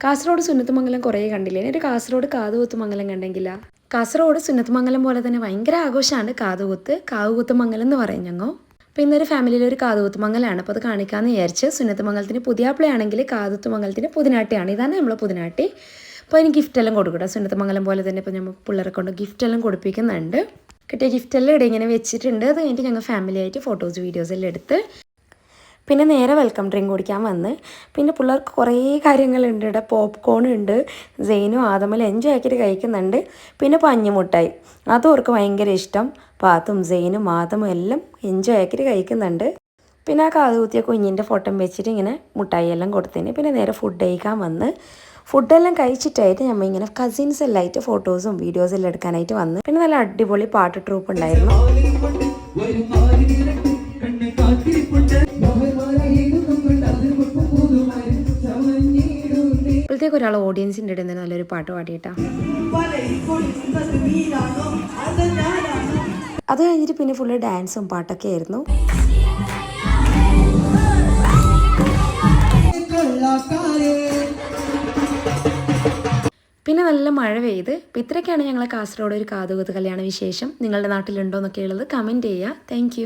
കാസർഗോഡ് സുന്നത്തുമംഗലം കുറേ കണ്ടില്ലേ, ഒരു കാസർഗോഡ് കാതുകുത്തുമംഗലം കണ്ടെങ്കില. കാസർഗോഡ് സുന്നത്തുമംഗലം പോലെ തന്നെ ഭയങ്കര ആഘോഷമാണ് കാവുകുത്തുമംഗലം എന്ന് പറയും ഞങ്ങൾ. അപ്പോൾ ഇന്നൊരു ഫാമിലിയിൽ ഒരു കാതുകുത്തുമംഗലമാണ്. അപ്പോൾ അത് കാണിക്കാമെന്ന് വിചാരിച്ച്. സുന്നത്തുമംഗലത്തിന് പുതിയാപ്പിളയാണെങ്കിൽ കാതുകുത്തുമംഗലത്തിന് പുതിനാട്ടിയാണ്. ഇതാണ് നമ്മൾ പുതിനാട്ടി. അപ്പോൾ അതിന് ഗിഫ്റ്റെല്ലാം കൊടുക്കട്ടെ. സുന്നത്തുമംഗലം പോലെ തന്നെ ഇപ്പോൾ നമ്മൾ പിള്ളേരെ കൊണ്ട് ഗിഫ്റ്റെല്ലാം കൊടുപ്പിക്കുന്നുണ്ട്. കിട്ടിയ ഗിഫ്റ്റെല്ലാം ഇവിടെ ഇങ്ങനെ വെച്ചിട്ടുണ്ട്. അത് കഴിഞ്ഞിട്ട് ഞങ്ങൾ ഫാമിലിയായിട്ട് ഫോട്ടോസ് വീഡിയോസ് എല്ലാം എടുത്ത് പിന്നെ നേരെ വെൽക്കം ഡ്രിങ്ക് കുടിക്കാൻ വന്ന്. പിന്നെ പിള്ളേർക്ക് കുറേ കാര്യങ്ങളുണ്ട്. ഇവിടെ പോപ്കോൺ ഉണ്ട്. സെയിനും ആദമെല്ലാം എൻജോയ് ആക്കിയിട്ട് കഴിക്കുന്നുണ്ട്. പിന്നെ പഞ്ഞിമുട്ടായി, അതും അവർക്ക് ഭയങ്കര ഇഷ്ടം. പാത്തും സെയിനും ആദമും എല്ലാം എൻജോയ് ആക്കിയിട്ട് കഴിക്കുന്നുണ്ട്. പിന്നെ ആ കാതുകുത്തിയ കുഞ്ഞിൻ്റെ ഫോട്ടോ വെച്ചിട്ട് ഇങ്ങനെ മുട്ടായി എല്ലാം കൊടുത്തതിന് പിന്നെ നേരെ ഫുഡ് കഴിക്കാൻ വന്ന്. ഫുഡെല്ലാം കഴിച്ചിട്ടായിട്ട് നമ്മൾ ഇങ്ങനെ കസിൻസ് എല്ലാം ആയിട്ട് ഫോട്ടോസും വീഡിയോസും എല്ലാം എടുക്കാനായിട്ട് വന്ന്. പിന്നെ നല്ല അടിപൊളി പാട്ട് ട്രൂപ്പ് ഉണ്ടായിരുന്നു. ഇപ്പോഴത്തേക്ക് ഒരാൾ ഓഡിയൻസിൻ്റെ ഇടയിൽ നിന്ന് നല്ലൊരു പാട്ട് പാടിയിട്ടാ. അത് കഴിഞ്ഞിട്ട് പിന്നെ ഫുള്ള് ഡാൻസും പാട്ടൊക്കെ ആയിരുന്നു. പിന്നെ നല്ല മഴ പെയ്ത്. അപ്പം ഇത്രയൊക്കെയാണ് ഞങ്ങളെ കാസർഗോഡ് ഒരു കാതുകുത്ത് കല്യാണ വിശേഷം. നിങ്ങളുടെ നാട്ടിലുണ്ടോ എന്നൊക്കെ ഉള്ളത് കമൻറ്റ് ചെയ്യുക. താങ്ക്